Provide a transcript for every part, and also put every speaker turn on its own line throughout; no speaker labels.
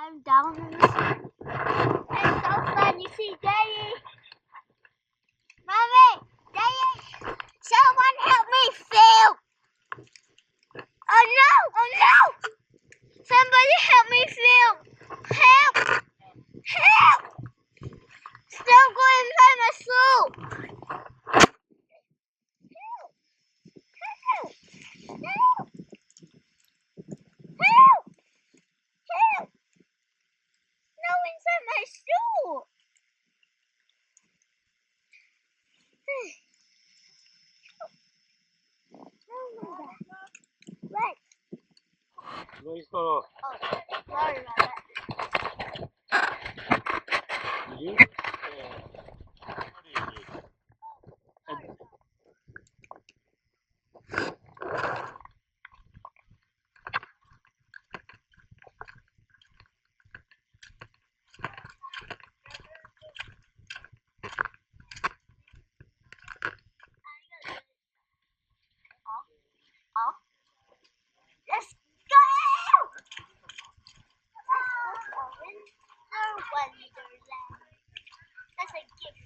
I'm down in the sea. It's so fun. You see Daddy? Mommy! Daddy! Someone help me film! Oh no! Oh no! Somebody help me film! Help! Help! Don't go inside my soup! Help! Help! Help! Help! Help! No inside my soup! Right.
No, it's not.
Oh, sorry about that.
You?
Let's go! Wonderland. That's a gift.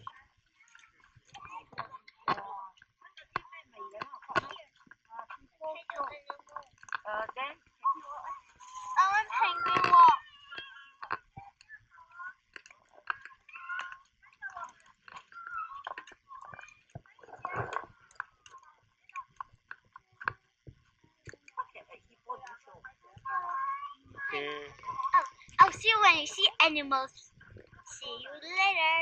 I want penguin walk.
Okay.
I'll see you when you see animals. See you later.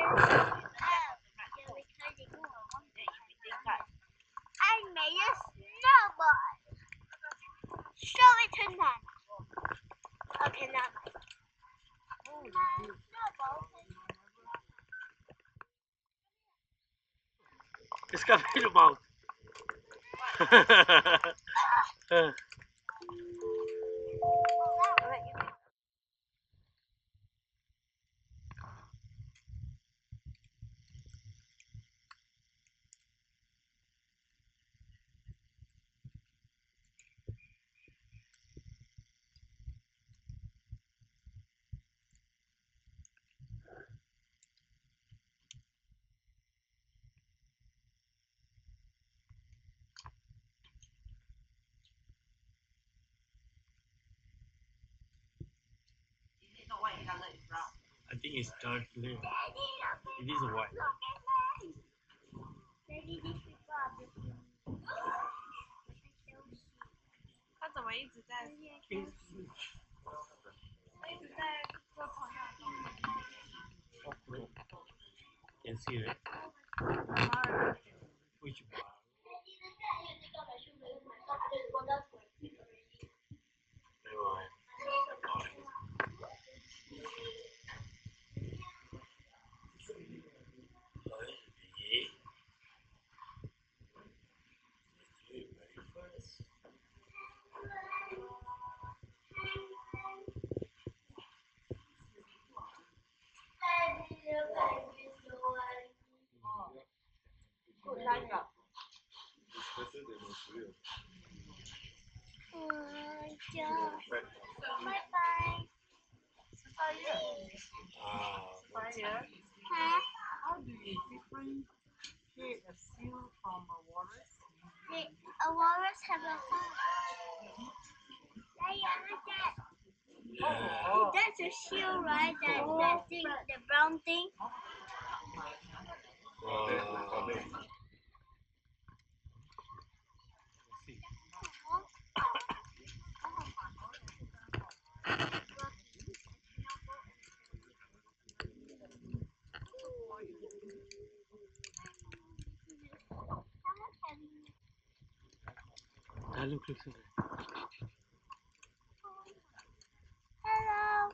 I made a snowball. Show it to Nana. Okay, Nana. Snowball.
It's got in your mouth. I think it's dark blue. It is white.
Daddy, these people are beautiful.
他怎么一直在做朋友？
Can see it. Which one?
Bye-bye.
How do you differentiate a seal from a walrus?
A walrus have a heart. That's a seal, right? That thing, the brown thing.
Look.
Hello.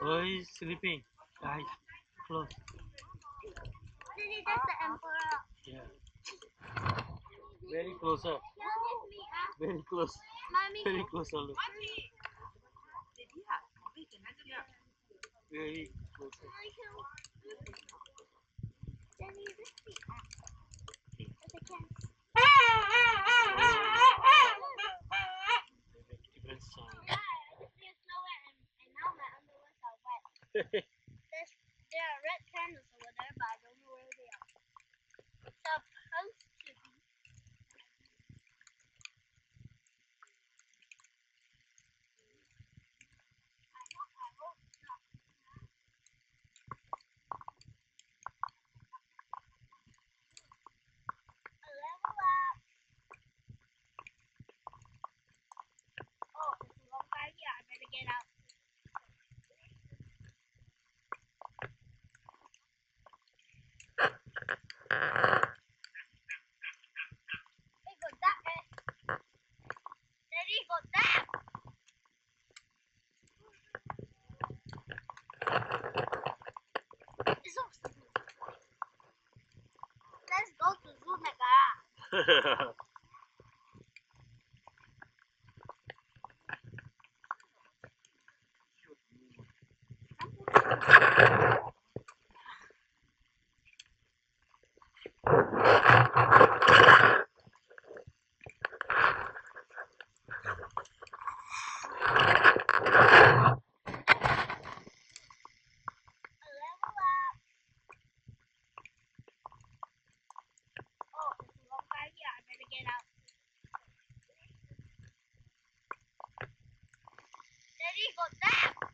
Oh, he's sleeping. Guys, close.
Daddy, that's the emperor.
Yeah. Very closer. Very close.
Mommy,
Very close. Look. Very close.
Daddy, this is the cat.
Different sound.
There are red candles over there, but I don't know where they are. Supposed to be. I hope not. A level up. Oh, there's a long guy here. I better get out. They got that. Daddy got that. It's so stupid. Let's go to Zoo Nagara. A level up. Oh, there's a long guy here. I better get out. Daddy got that.